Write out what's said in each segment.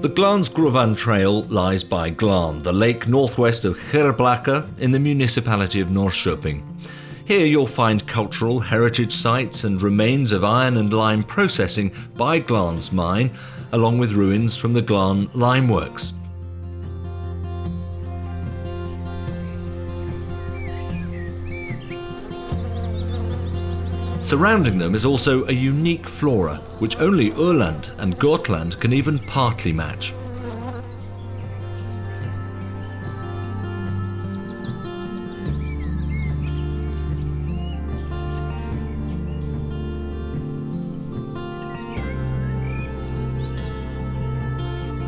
The Glansgruvan Trail lies by Glan, the lake northwest of Schaerblake in the municipality of Norrköping. Here you'll find cultural heritage sites and remains of iron and lime processing by Glan's mine, along with ruins from the Glan lime works. Surrounding them is also a unique flora, which only Öland and Gotland can even partly match.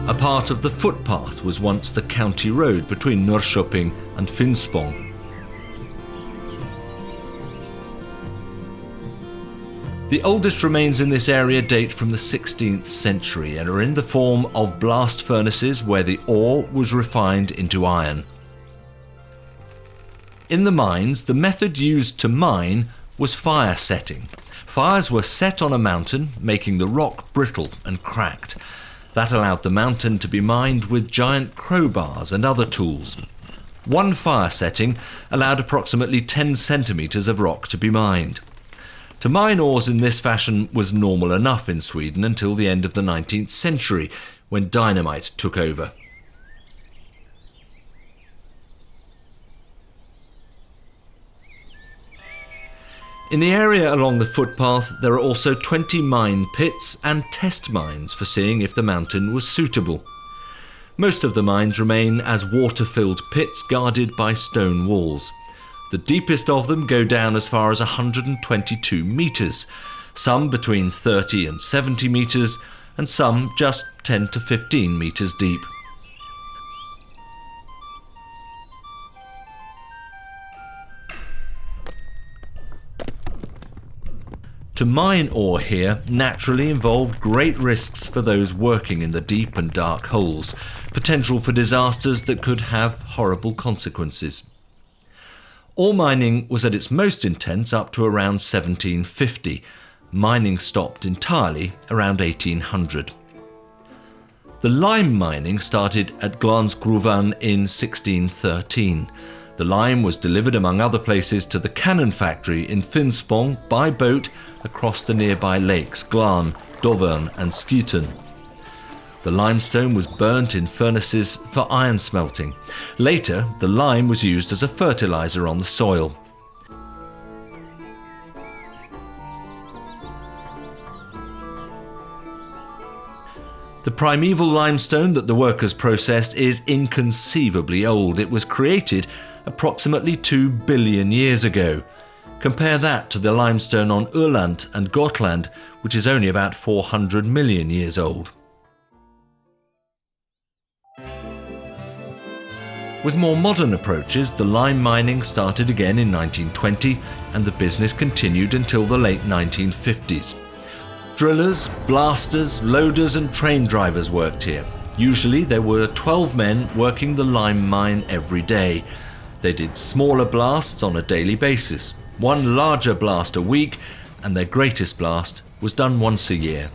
A part of the footpath was once the county road between Norrköping and Finspång. The oldest remains in this area date from the 16th century and are in the form of blast furnaces where the ore was refined into iron. In the mines, the method used to mine was fire setting. Fires were set on a mountain, making the rock brittle and cracked. That allowed the mountain to be mined with giant crowbars and other tools. One fire setting allowed approximately 10 centimetres of rock to be mined. To mine ores in this fashion was normal enough in Sweden until the end of the 19th century, when dynamite took over. In the area along the footpath, there are also 20 mine pits and test mines for seeing if the mountain was suitable. Most of the mines remain as water-filled pits guarded by stone walls. The deepest of them go down as far as 122 metres, some between 30 and 70 metres, and some just 10 to 15 metres deep. To mine ore here naturally involved great risks for those working in the deep and dark holes, potential for disasters that could have horrible consequences. Ore mining was at its most intense up to around 1750. Mining stopped entirely around 1800. The lime mining started at Glansgruvan in 1613. The lime was delivered among other places to the cannon factory in Finspång by boat across the nearby lakes Glan, Dovern and Skytten. The limestone was burnt in furnaces for iron smelting. Later, the lime was used as a fertilizer on the soil. The primeval limestone that the workers processed is inconceivably old. It was created approximately 2 billion years ago. Compare that to the limestone on Öland and Gotland, which is only about 400 million years old. With more modern approaches, the lime mining started again in 1920 and the business continued until the late 1950s. Drillers, blasters, loaders and train drivers worked here. Usually there were 12 men working the lime mine every day. They did smaller blasts on a daily basis, one larger blast a week, and their greatest blast was done once a year.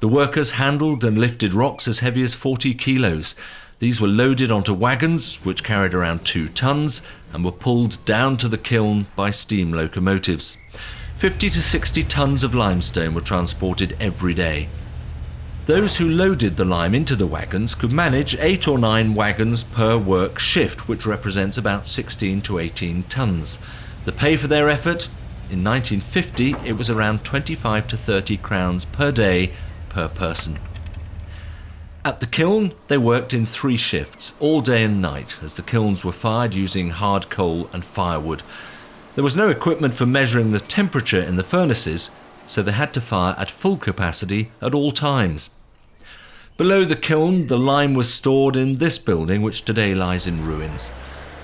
The workers handled and lifted rocks as heavy as 40 kilos. These were loaded onto wagons, which carried around 2 tons, and were pulled down to the kiln by steam locomotives. 50 to 60 tons of limestone were transported every day. Those who loaded the lime into the wagons could manage 8 or 9 wagons per work shift, which represents about 16 to 18 tons. The pay for their effort? In 1950, it was around 25 to 30 crowns per day per person. At the kiln, they worked in 3 shifts, all day and night, as the kilns were fired using hard coal and firewood. There was no equipment for measuring the temperature in the furnaces, so they had to fire at full capacity at all times. Below the kiln, the lime was stored in this building, which today lies in ruins.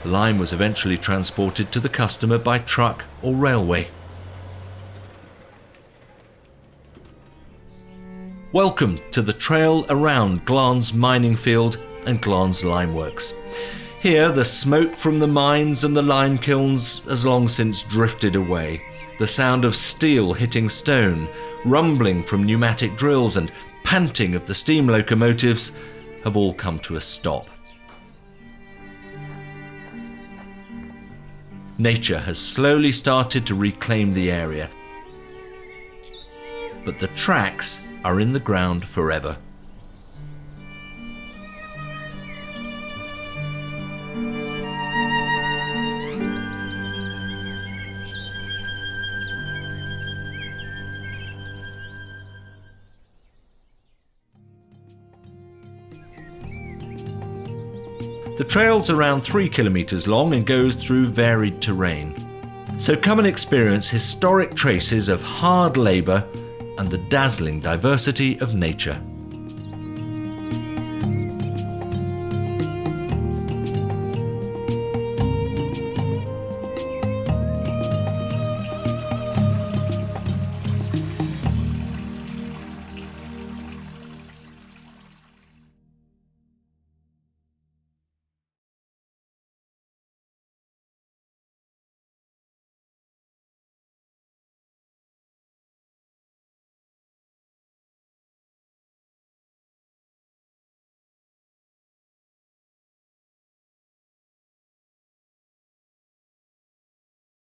The lime was eventually transported to the customer by truck or railway. Welcome to the trail around Glan's mining field and Glan's lime works. Here, the smoke from the mines and the lime kilns has long since drifted away. The sound of steel hitting stone, rumbling from pneumatic drills and panting of the steam locomotives have all come to a stop. Nature has slowly started to reclaim the area, but the tracks are in the ground forever. The trail's around 3 kilometres long and goes through varied terrain. So come and experience historic traces of hard labour and the dazzling diversity of nature.